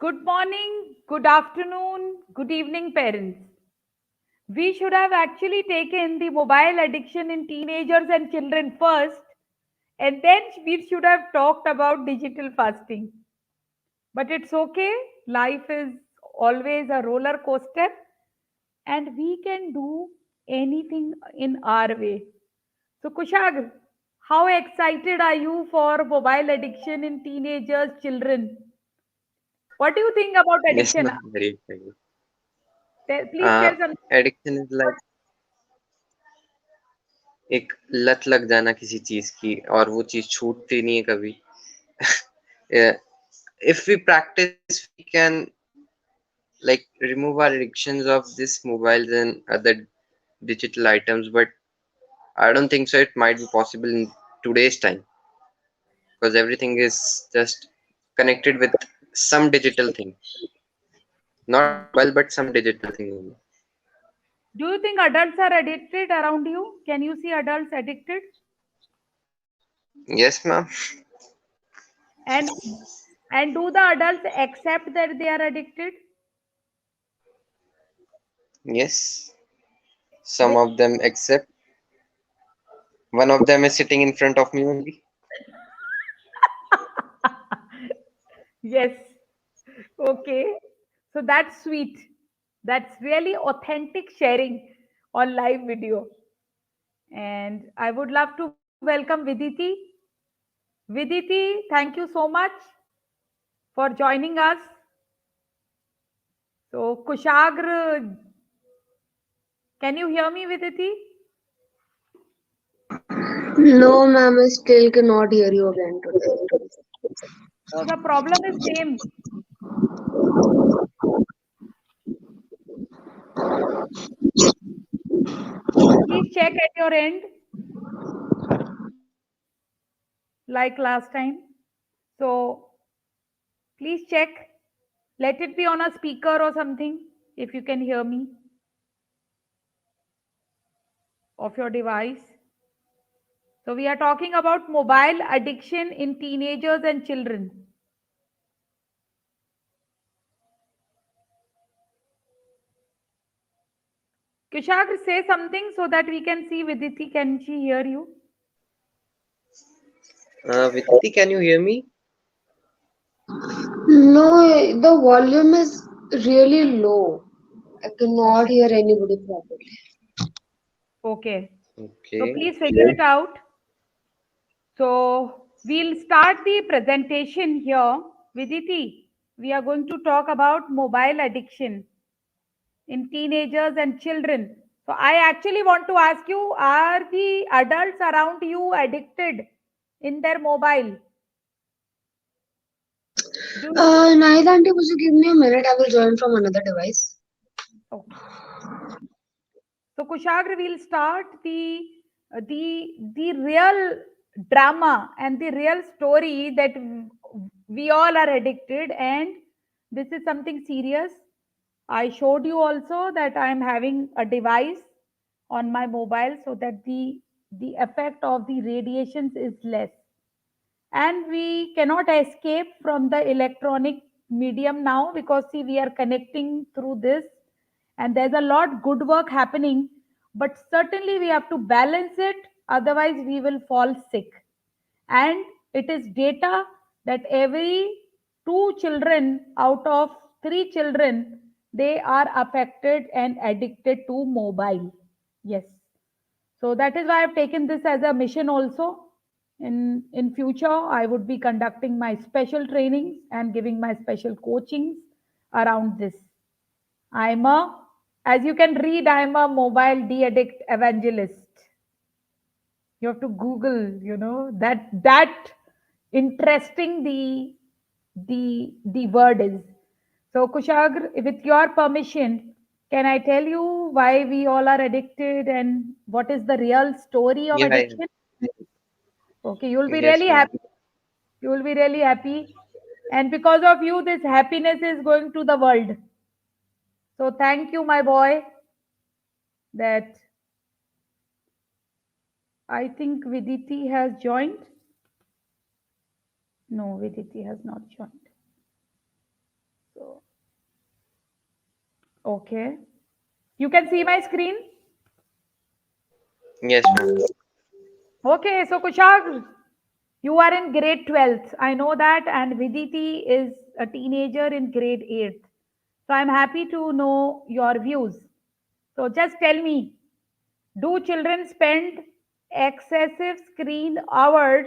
Good morning, good afternoon, good evening, parents. We should have actually taken the mobile addiction in teenagers and children first, and then we should have talked about digital fasting. But it's okay, life is always a roller coaster, and we can do anything in our way. So, Kushagra, how excited are you for mobile addiction in teenagers, children? What do you think about Yes, addiction? ma'am, very excited. Please tell some. Addiction is like एक लत लग जाना किसी चीज की और वो चीज छूटती नहीं है कभी. If we practice, we can like remove our addictions of this mobiles and other digital items, but I don't think so it might be possible in today's time because everything is just connected with some digital thing, not mobile but some digital thing only. Do you think adults are addicted around you? Can you see adults addicted? Yes, ma'am. And and do the adults accept that they are addicted? Yes, some They, of them accept. One of them is sitting in front of me only. yes. Okay. So that's sweet. That's really authentic sharing on live video. And I would love to welcome Viditi. Viditi, thank you so much for joining us. So Kushagra, can you hear me, Viditi? No, ma'am, I still cannot hear you again today. So the problem is same. Please check at your end like last time. So please check. Let it be on a speaker or something if you can hear me of your device. So we are talking about mobile addiction in teenagers and children. Kishagr, say something so that we can see Viditi. Can she hear you? Viditi, can you hear me? No, the volume is really low. I cannot hear anybody properly. Okay. So Okay. please figure it out. So we'll start the presentation here. Viditi, we are going to talk about mobile addiction in teenagers and children. So I actually want to ask you, are the adults around you addicted in their mobile? Do Naheed auntie, would you give me a minute? I will join from another device. okay. So Kushagra, we'll start the real drama and the real story that we all are addicted, and this is something serious. I showed you also that I am having a device on my mobile so that the effect of the radiations is less, and we cannot escape from the electronic medium now because see we are connecting through this, and there's a lot good work happening, but certainly we have to balance it, otherwise we will fall sick. And it is data that every two children out of three children, they are affected and addicted to mobile. Yes, so that is why I've taken this as a mission also. In future I would be conducting my special trainings and giving my special coachings around this. I'm a, as you can read, I'm a mobile de-addict evangelist. You have to Google, that interesting the word is. So Kushagra, with your permission, can I tell you why we all are addicted and what is the real story of Yeah, addiction? Okay, you'll be yes, really ma'am. happy. You will be really happy. And because of you, this happiness is going to the world. So thank you, my boy, that I think Viditi has joined. No, Viditi has not joined. So, okay. You can see my screen? Yes, ma'am. Okay, so Kushag, you are in grade 12th. I know that, and Viditi is a teenager in grade 8th. So I'm happy to know your views. So just tell me, do children spend excessive screen hours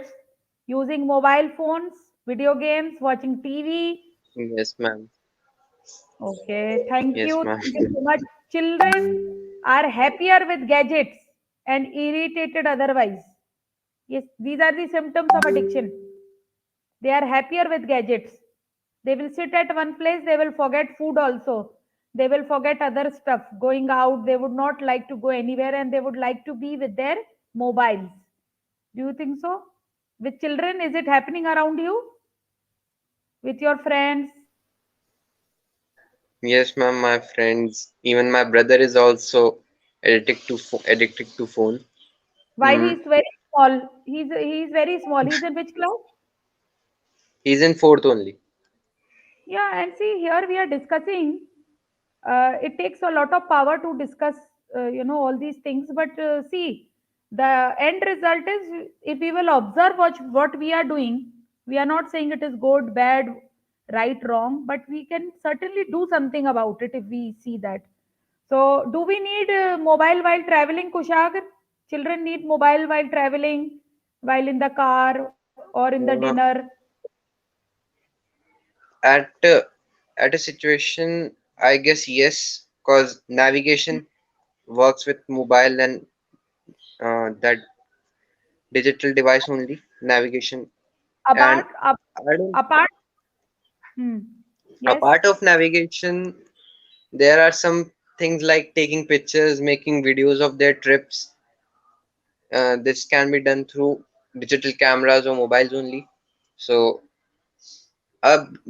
using mobile phones, video games, watching TV? Yes, ma'am. Okay, thank Yes, you. ma'am. Thank you so much. Children are happier with gadgets and irritated otherwise. Yes, these are the symptoms of addiction. They are happier with gadgets. They will sit at one place, they will forget food also. They will forget other stuff. Going out, they would not like to go anywhere and they would like to be with their mobiles. Do you think so? With children, is it happening around you? With your friends? Yes, ma'am. My friends, even my brother is also addicted to phone. While Mm, he's very small, he's very small. He's in which class? he's in fourth only. Yeah, and see, here we are discussing. It takes a lot of power to discuss, all these things. But see, the end result is if we will observe what we are doing, we are not saying it is good, bad, right, wrong, but we can certainly do something about it if we see that. So, do we need mobile while traveling, Kushagar? Children need mobile while traveling, while in the car or in the Uh, dinner. at uh, at a situation, I guess yes, cause navigation works with mobile and that digital device only navigation. And Apart, up, I don't. apart, hmm, A yes. part of navigation, there are some things like taking pictures, making videos of their trips. This can be done through digital cameras or mobiles only. So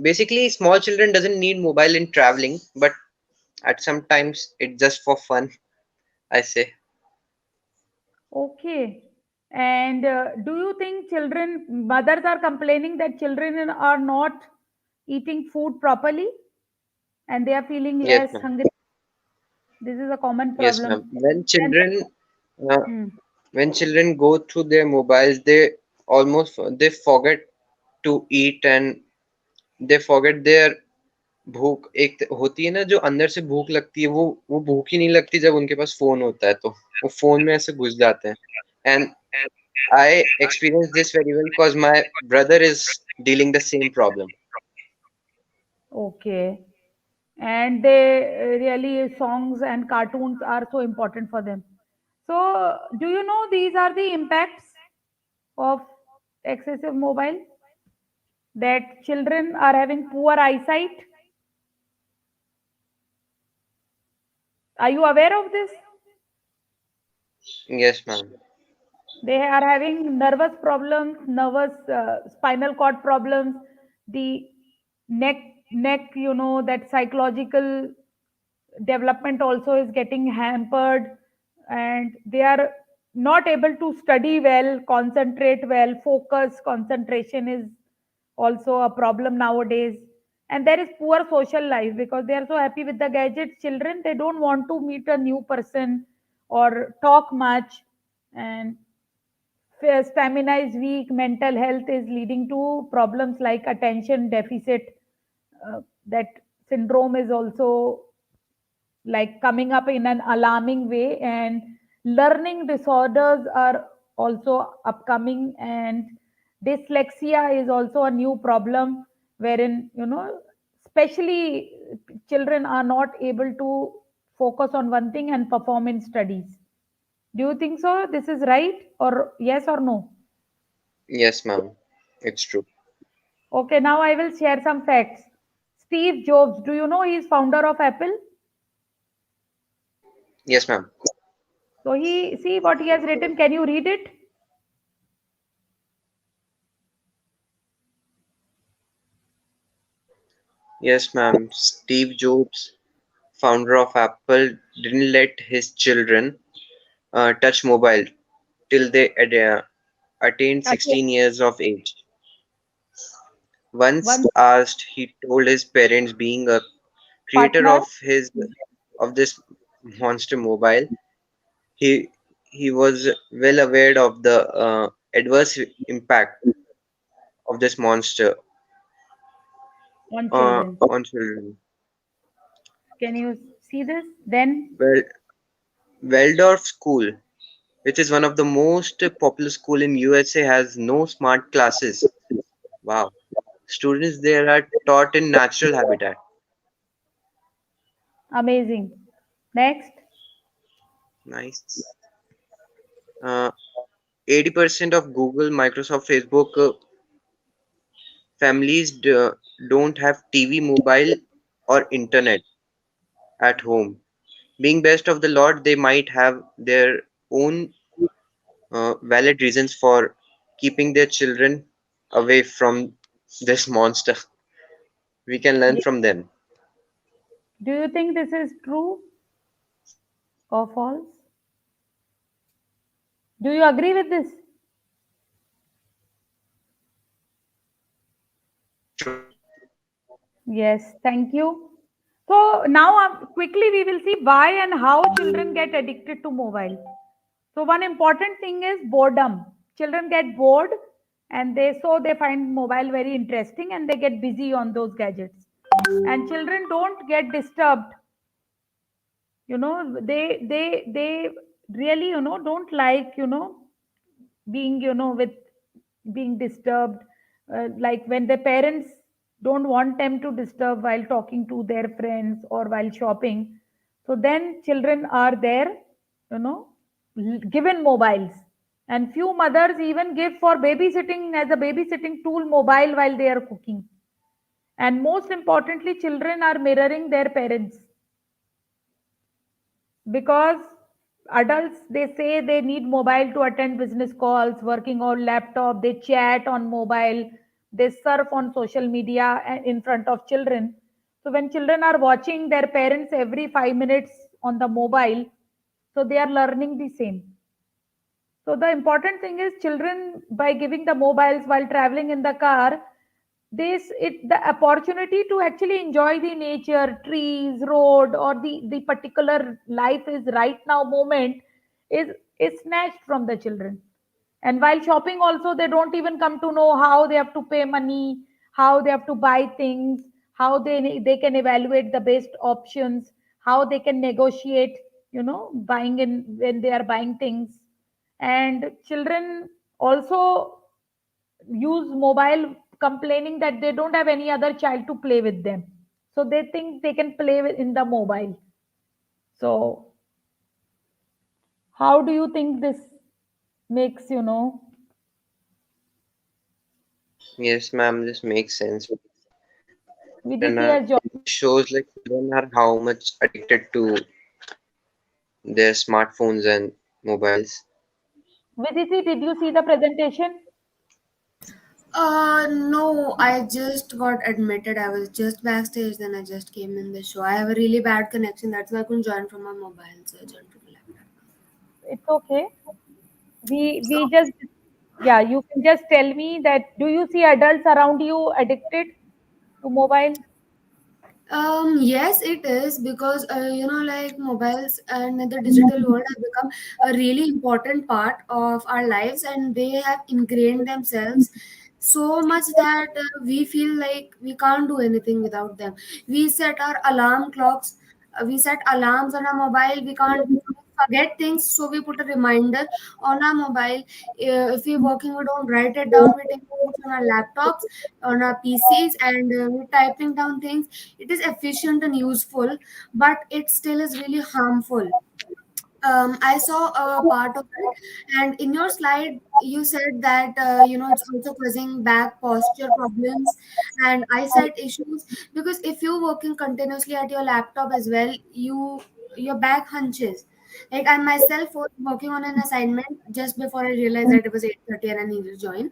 basically, small children doesn't need mobile in traveling, but at some times it's just for fun. I say Okay. And do you think mothers are complaining that children are not eating food properly and they are feeling yes, less ma'am. hungry? This is a common Yes, ma'am. problem. And Uh, hmm, when children go through their mobiles, they forget to eat and they forget their भूख एक होती है ना जो अंदर से भूख लगती है वो भूख ही नहीं लगती जब उनके पास फोन होता है तो वो फोन में ऐसे घुस जाते हैं and I experience this very well because my brother is dealing the same problem okay. And they really songs and cartoons are so important for them. So, do you know these are the impacts of excessive mobile? That children are having poor eyesight. Are you aware of this? Yes ma'am They are having nervous problems, nervous spinal cord problems, the neck, that psychological development also is getting hampered, and they are not able to study well, concentrate well, focus, concentration is also a problem nowadays. And there is poor social life because they are so happy with the gadgets. Children, they don't want to meet a new person or talk much, and stamina is weak, mental health is leading to problems like attention deficit. That syndrome is also like coming up in an alarming way, and learning disorders are also upcoming, and dyslexia is also a new problem wherein especially children are not able to focus on one thing and perform in studies. Do you think so? This is right or yes or no? Yes ma'am it's true Okay, now I will share some facts. Steve Jobs, do you know he is founder of Apple? Yes ma'am So he see what he has written. Can you read it? Yes ma'am Steve jobs founder of Apple didn't let his children touch mobile till they attained Okay. 16 years of age. Once One asked, he told his parents, being a creator partner. of this monster mobile, he he was well aware of the adverse impact of this monster On children. on children. Can you see this? Then Well, Waldorf School, which is one of the most popular school in USA, has no smart classes. Wow. Students there are taught in natural habitat. amazing. Next, Nice. Uh, 80% of Google, Microsoft, Facebook families don't have TV, mobile, or internet at home. Being best of the lot, they might have their own valid reasons for keeping their children away from this monster. We can learn Ye- from them. do you think this is true or false? Do you agree with this? True. Yes, thank you. So now quickly we will see why and how children get addicted to mobile. So one important thing is boredom. Children get bored and they find mobile very interesting and they get busy on those gadgets. And children don't get disturbed. They really don't like being with being disturbed, like when their parents don't want them to disturb while talking to their friends or while shopping, so then children are there, you know given mobiles. And few mothers even give for babysitting, as a babysitting tool, mobile while they are cooking. And most importantly, children are mirroring their parents, because adults, they say they need mobile to attend business calls, working on laptop, they chat on mobile, they surf on social media in front of children. So when children are watching their parents every 5 minutes on the mobile, so they are learning the same. So the important thing is, children, by giving the mobiles while traveling in the car, this it the opportunity to actually enjoy the nature, trees, road, or the particular life is right now moment is snatched from the children. And while shopping also, they don't even come to know how they have to pay money, how they have to buy things, how they can evaluate the best options, how they can negotiate, buying in when they are buying things. And children also use mobile complaining that they don't have any other child to play with them, so they think they can play in the mobile. So how do you think this makes, Yes, ma'am, this makes sense. And Viditi has joined. this shows like children are how much addicted to their smartphones and mobiles. Viditi, did you see the presentation? No, I just got admitted. I was just backstage, then I just came in the show. I have a really bad connection, that's why I couldn't join from my mobile, so I joined from my laptop. It's okay. We So, just, yeah, you can just tell me that, do you see adults around you addicted to mobile? yes, it is because like mobiles and the digital world have become a really important part of our lives, and they have ingrained themselves so much that we feel like we can't do anything without them. We set our alarm clocks, we set alarms on our mobile. We can't forget things, so we put a reminder on our mobile. If we're working, we don't write it down. We take notes on our laptops, on our PCs, and we're typing down things. It is efficient and useful, but it still is really harmful. I saw a part of it, and in your slide, you said that it's also causing back posture problems and eyesight issues, because if you're working continuously at your laptop as well, your back hunches. Like I myself was working on an assignment just before I realized that it was 8:30 and I needed to join,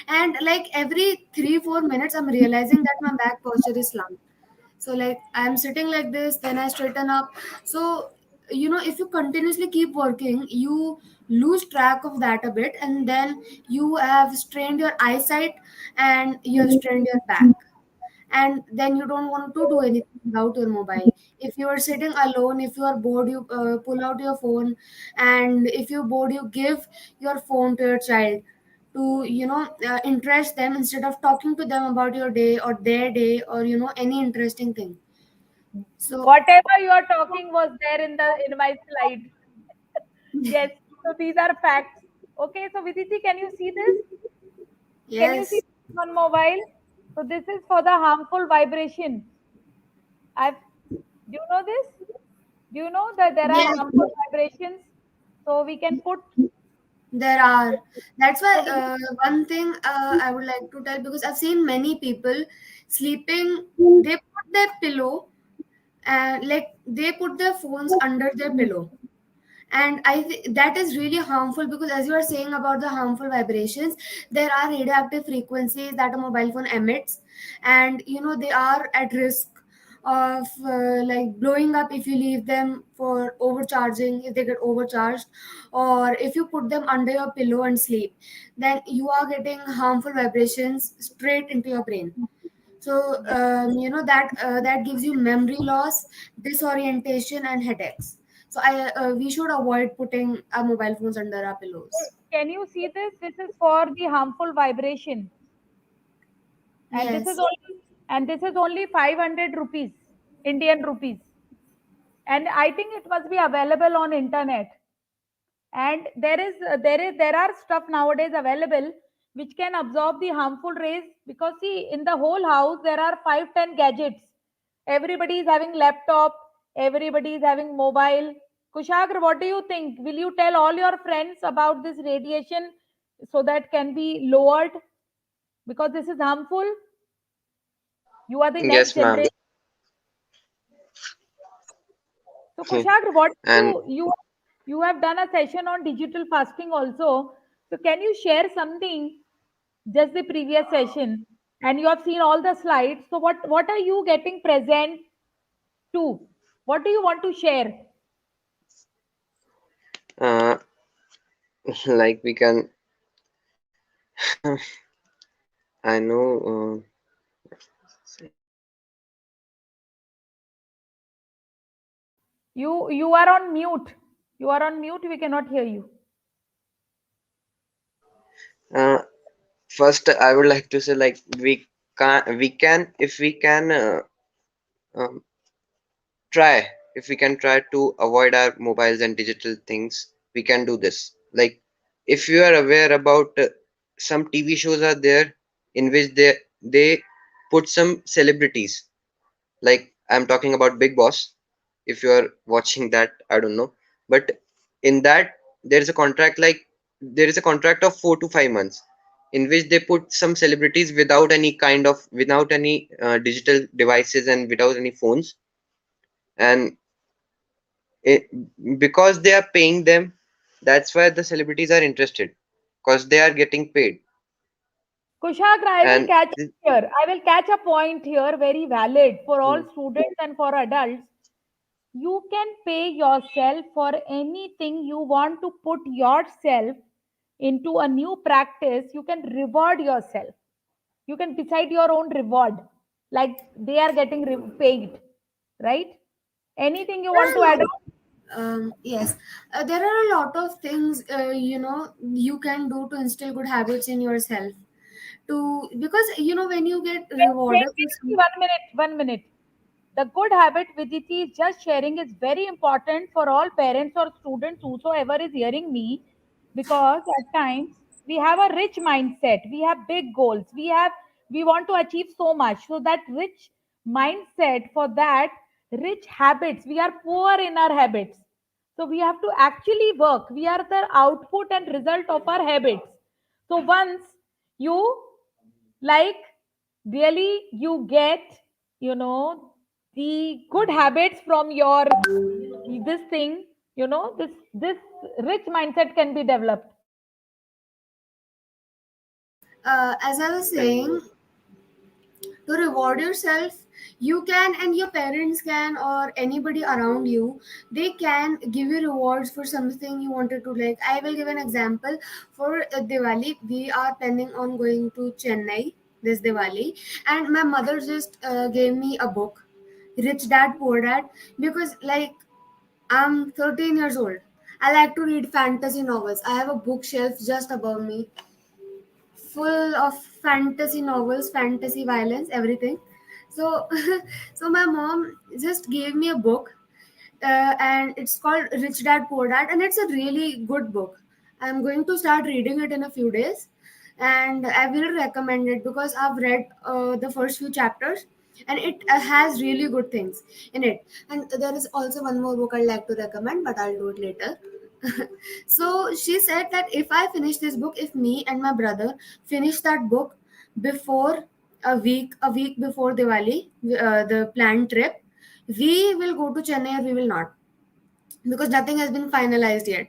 and like every 3-4 minutes, I'm realizing that my back posture is slumped. So like I'm sitting like this, then I straighten up. So if you continuously keep working, you lose track of that a bit, and then you have strained your eyesight and you have strained your back, and then you don't want to do anything without your mobile. If you are sitting alone, if you are bored, you pull out your phone, and if you're bored, you give your phone to your child to interest them instead of talking to them about your day or their day, or any interesting thing. So Whatever you are talking was there in my slide. Yes. So these are facts. Okay. So Viditi, can you see this? Can you see yes, this on mobile? So this is for the harmful vibration. I've. Do you know this? Do you know that there are yes, harmful vibrations? So we can put. there are. That's why So we, one thing I would like to tell, because I've seen many people sleeping, they put their pillow and like they put their phones under their pillow, and that is really harmful, because as you are saying about the harmful vibrations, there are radioactive frequencies that a mobile phone emits, and they are at risk of like blowing up if you leave them for overcharging, if they get overcharged, or if you put them under your pillow and sleep, then you are getting harmful vibrations straight into your brain. So that gives you memory loss, disorientation, and headaches. So I we should avoid putting our mobile phones under our pillows. can you see this? This is for the harmful vibration, and Yes, this is only 500 rupees, Indian rupees, and I think it must be available on internet. And there are stuff nowadays available which can absorb the harmful rays, because see, in the whole house there are 5-10 gadgets. Everybody is having laptop, everybody is having mobile. Kushagra, what do you think? Will you tell all your friends about this radiation so that can be lowered, because this is harmful? You are the next Yes, ma'am. generation. So Kushagra, what And you have done a session on digital fasting also. So can you share something, just the previous session, and you have seen all the slides. So what are you getting present to? What do you want to share? uh, like we can, I know. You are on mute. You are on mute. We cannot hear you. Uh, First, I would like to say, like, we can, if we can um, try, if we can try to avoid our mobiles and digital things, we can do this. Like, if you are aware about some TV shows are there in which they put some celebrities. Like, I'm talking about Big Boss. If you are watching that, I don't know, but in that there is a contract, like there is a contract of 4 to 5 months in which they put some celebrities without any digital devices and without any phones, and it, because they are paying them, that's why the celebrities are interested, because they are getting paid. Kushagra, I will And catch here. I will catch a point here, very valid for all students and for adults. You can pay yourself for anything you want to put yourself into a new practice. You can reward yourself. You can decide your own reward, like they are getting paid, right? Anything you there want are to a add lot. on? Yes, there are a lot of things you can do to instill good habits in yourself. To Because when you get rewarded Can for you see some. 1 minute? 1 minute. The good habit Viditi is just sharing is very important for all parents or students, whosoever is hearing me, because at times we have a rich mindset, we have big goals, we want to achieve so much. So that rich mindset, for that rich habits, we are poor in our habits. So we have to actually work. We are the output and result of our habits. So once you, like, really you get, you know the good habits from your this thing, this rich mindset can be developed. As I was and saying, to reward yourself, you can, and your parents can, or anybody around you, they can give you rewards for something you wanted to. Like, I will give an example. For Diwali, we are planning on going to Chennai this Diwali, and my mother just gave me a book, Rich Dad Poor Dad, because like I'm 13 years old. I like to read fantasy novels. I have a bookshelf just above me full of fantasy novels, fantasy violence, everything. So, so my mom just gave me a book, and it's called Rich Dad Poor Dad, and it's a really good book. I'm going to start reading it in a few days, and I will recommend it because I've read the first few chapters, and it has really good things in it. And there is also one more book I'd like to recommend, but I'll do it later. So she said that if I finish this book, if me and my brother finish that book before a week before Diwali, the planned trip, we will go to Chennai or we will not, because nothing has been finalized yet.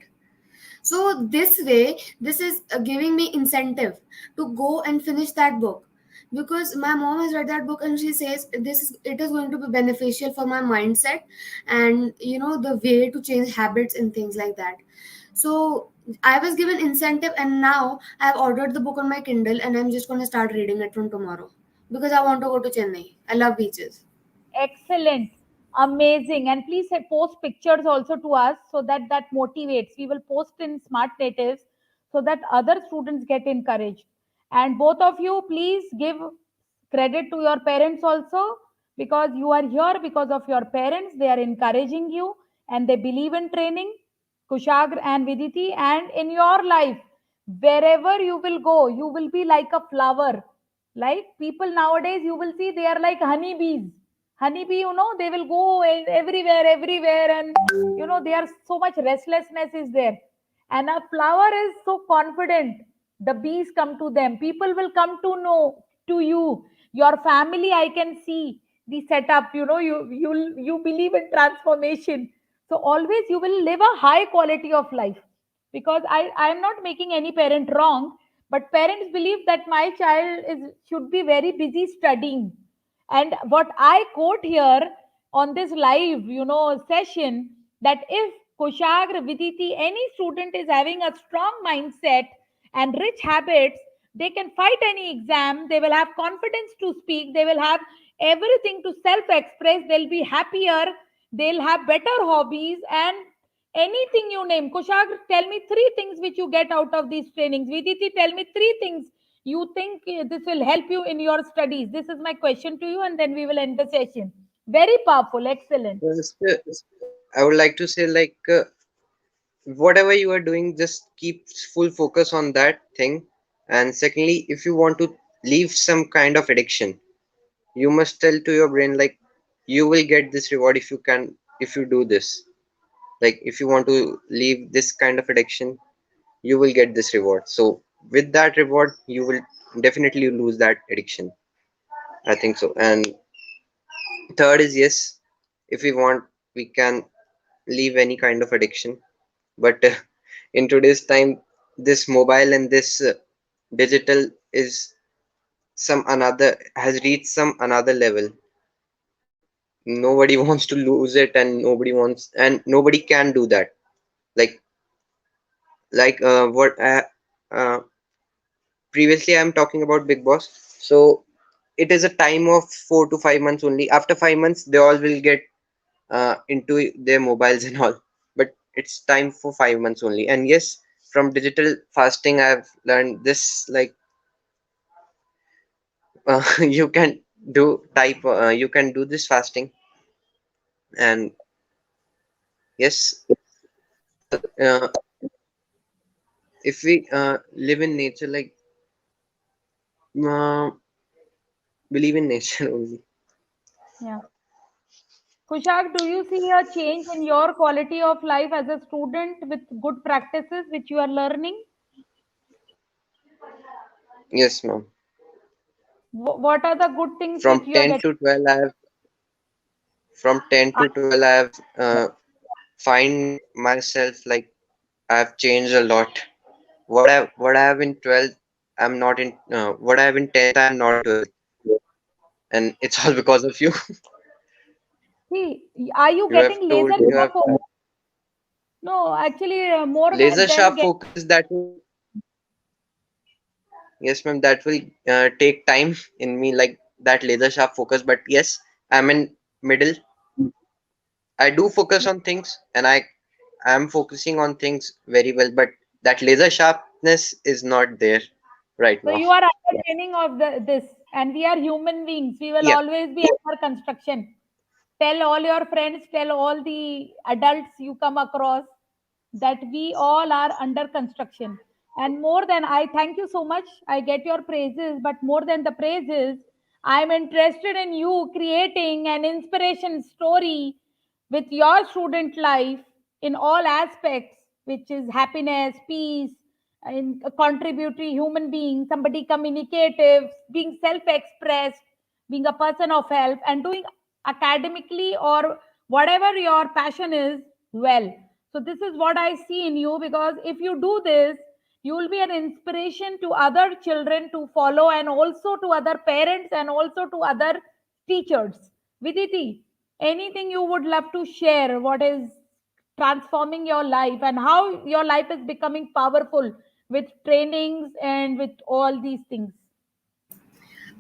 So this way, this is giving me incentive to go and finish that book, because my mom has read that book and she says it is going to be beneficial for my mindset, and the way to change habits and things like that. So I was given incentive, and now I have ordered the book on my Kindle, and I'm just going to start reading it from tomorrow because I want to go to Chennai. I love beaches. Excellent. Amazing. And please post pictures also to us so that that motivates. We will post in Smart Natives so that other students get encouraged. And both of you, please give credit to your parents also, because you are here because of your parents. They are encouraging you and they believe in training. Kushagra and Viditi, and in your life, wherever you will go, you will be like a flower. Like people nowadays, you will see they are like honeybees. Honeybee, they will go everywhere, everywhere, and they are so much restlessness is there. And a flower is so confident. The bees come to them. People will come to know to you. Your family, I can see the setup. You believe in transformation. So always you will live a high quality of life, because I am not making any parent wrong, but parents believe that my child is should be very busy studying. And what I quote here on this live session, that if Kushagra, Viditi, any student is having a strong mindset and rich habits, they can fight any exam, they will have confidence to speak, they will have everything to self express, they'll be happier, they'll have better hobbies, and anything you name. Kushag, tell me three things which you get out of these trainings. Viditi, tell me three things you think this will help you in your studies. This is my question to you, and then we will end the session. Very powerful, excellent. First, I would like to say, like, whatever you are doing, just keep full focus on that thing. And secondly, if you want to leave some kind of addiction, you must tell to your brain, like, you will get this reward if you can, if you do this. Like, if you want to leave this kind of addiction, you will get this reward. So with that reward, you will definitely lose that addiction. I think so. And third is, yes, if we want, we can leave any kind of addiction. But in today's time, this mobile and this digital is some another has reached some another level. Nobody wants to lose it, and nobody can do that. Like like what uh, previously I'm talking about Big Boss. So it is a time of 4 to 5 months only. After 5 months, they all will get into their mobiles and all. But it's time for 5 months only. And yes, from digital fasting, I've learned this. Like, you can you can do this fasting. And yes, uh, if we live in nature, like, uh, believe in nature only. Yeah. Kushag, do you see a change in your quality of life as a student with good practices which you are learning? Yes, ma'am. What are the good things From which you are 10 getting? to 12, I have from 10 to 12, I have find myself, like, I have changed a lot. What I have in 12th, I'm not in what I have in 10th, I'm not in 12th. and it's all because of you. See, are you You have getting told, laser you sharp have focus? No, actually, more laser than sharp get. focus that will, yes, ma'am, that will take time in me, like that laser sharp focus. But yes, I'm in middle. I do focus on things, and I am focusing on things very well, but that laser sharpness is not there right So now. you are under training of this, and we are human beings. We will Yeah, always be under construction. Tell all your friends, tell all the adults you come across that we all are under construction. And more than I thank you so much. I get your praises, but more than the praises, I'm interested in you creating an inspiration story with your student life in all aspects, which is happiness, peace, in a contributory human being, somebody communicative, being self-expressed, being a person of help, and doing academically or whatever your passion is well. So this is what I see in you, because if you do this, you will be an inspiration to other children to follow, and also to other parents, and also to other teachers. Viditi, anything you would love to share, what is transforming your life and how your life is becoming powerful with trainings and with all these things?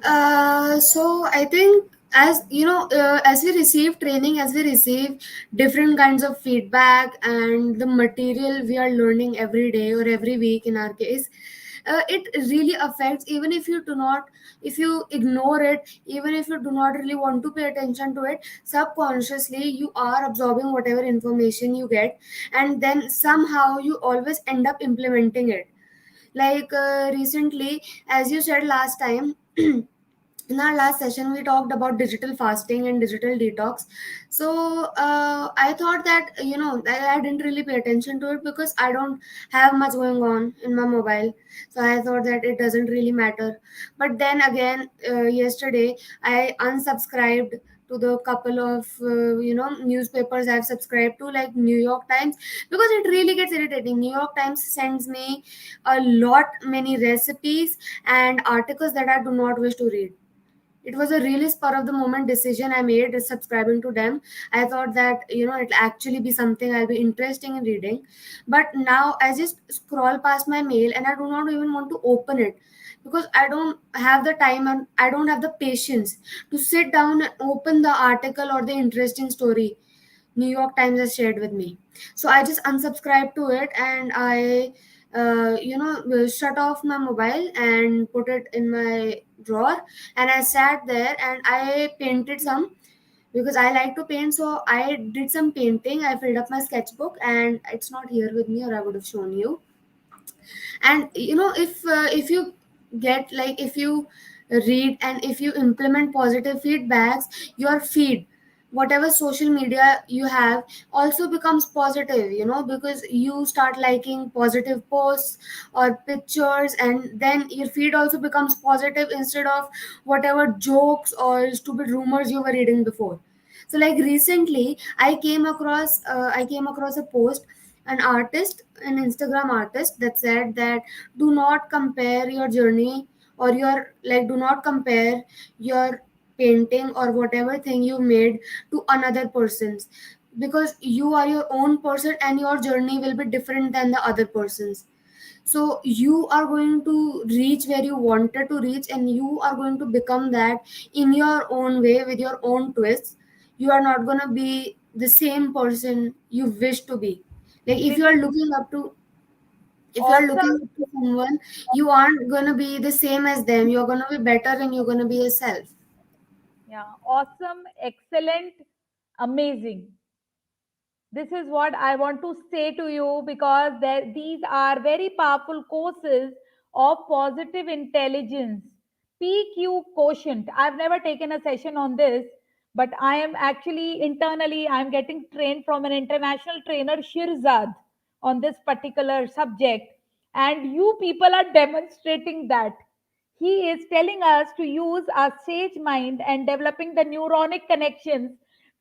So I think, as you know, as we receive training, as we receive different kinds of feedback and the material we are learning every day or every week in our case, it really affects. Even if you do not, if you ignore it, even if you do not really want to pay attention to it, subconsciously you are absorbing whatever information you get, and then somehow you always end up implementing it. Like recently, as you said last time, in our last session we talked about digital fasting and digital detox. So I thought that, I didn't really pay attention to it because I don't have much going on in my mobile. So I thought that it doesn't really matter. But then again, yesterday I unsubscribed to the couple of newspapers I've subscribed to, like New York Times, because it really gets irritating. New York Times sends me a lot many recipes and articles that I do not wish to read. It was a really spur of the moment decision I made, subscribing to them. I thought that, it'll actually be something I'll be interested in reading. But now I just scroll past my mail and I do not even want to open it, because I don't have the time and I don't have the patience to sit down and open the article or the interesting story New York Times has shared with me. So I just unsubscribed to it, and I, shut off my mobile and put it in my drawer. And I sat there and I painted some, because I like to paint. So I did some painting. I filled up my sketchbook, and it's not here with me, or I would have shown you. And if you get, like, if you read and if you implement positive feedbacks, your feed, whatever social media you have, also becomes positive, because you start liking positive posts or pictures, and then your feed also becomes positive instead of whatever jokes or stupid rumors you were reading before. So like recently I came across a post, an artist, an Instagram artist, that said that do not compare your journey, or your, like, do not compare your painting or whatever thing you made to another person's, because you are your own person and your journey will be different than the other person's. So you are going to reach where you wanted to reach, and you are going to become that in your own way with your own twists. You are not going to be the same person you wish to be. Like, if This you are is looking up to, if you are awesome. looking up to someone, you aren't going to be the same as them. You're going to be better, and you're going to be yourself. Yeah, awesome, excellent, amazing. This is what I want to say to you, because these are very powerful courses of positive intelligence. PQ quotient. I've never taken a session on this, but I am actually internally I'm getting trained from an international trainer, Shirzad, on this particular subject. And you people are demonstrating that. He is telling us to use our sage mind and developing the neuronic connections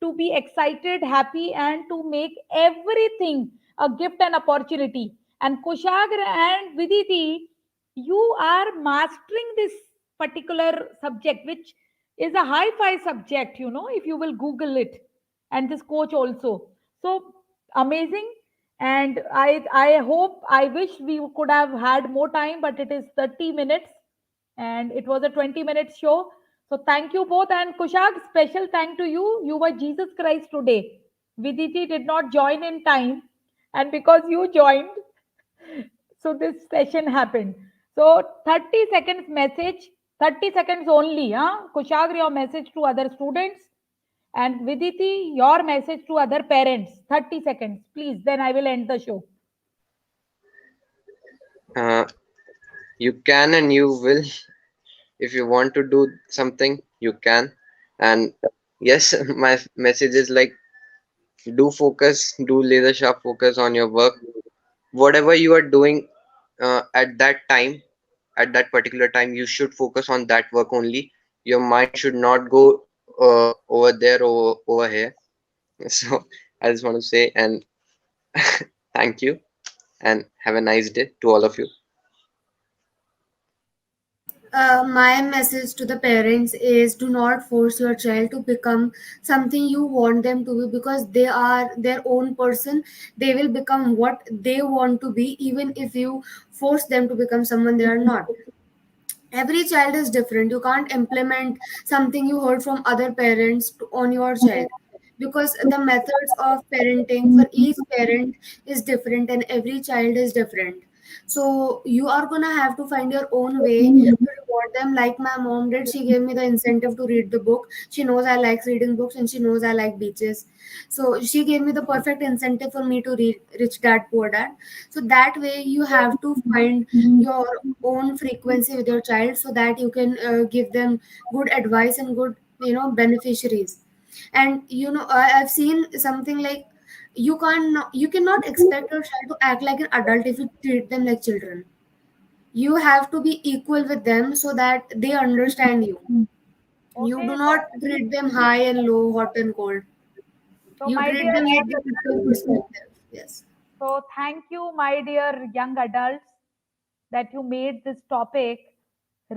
to be excited, happy, and to make everything a gift and opportunity. And Kushagra and Viditi, you are mastering this particular subject, which is a hi-fi subject, if you will Google it, and this coach also. So amazing. And I hope, I wish we could have had more time, but it is 30 minutes and it was a 20-minute show. So thank you both. And Kushag, special thank to you. You were Jesus Christ today. Viditi did not join in time, and because you joined, so this session happened. So 30 seconds message, 30 seconds only, huh? Kushagra, your message to other students, and Viditi, your message to other parents. 30 seconds please, then I will end the show. uh, you can and you will. If you want to do something, you can. And yes, my message is like, do focus, do laser sharp focus on your work. Whatever you are doing at that time, at that particular time, you should focus on that work only. Your mind should not go over there or over here. So I just want to say, and thank you, and have a nice day to all of you. My message to the parents is, do not force your child to become something you want them to be, because they are their own person. They will become what they want to be, even if you force them to become someone they are not. Every child is different. You can't implement something you heard from other parents on your child, because the methods of parenting for each parent is different and every child is different. So you are gonna have to find your own way to reward them. Like my mom did, she gave me the incentive to read the book. She knows I like reading books and she knows I like beaches, so she gave me the perfect incentive for me to read Rich Dad Poor Dad. So that way you have to find your own frequency with your child, so that you can give them good advice and good, beneficiaries. And I've seen something like, you cannot expect your child to act like an adult if you treat them like children. You have to be equal with them so that they understand you. You Okay, do so not treat them high and low, hot and cold. You my treat dear them with young the equal adults, perspective. Yes. so thank you, my dear young adults, that you made this topic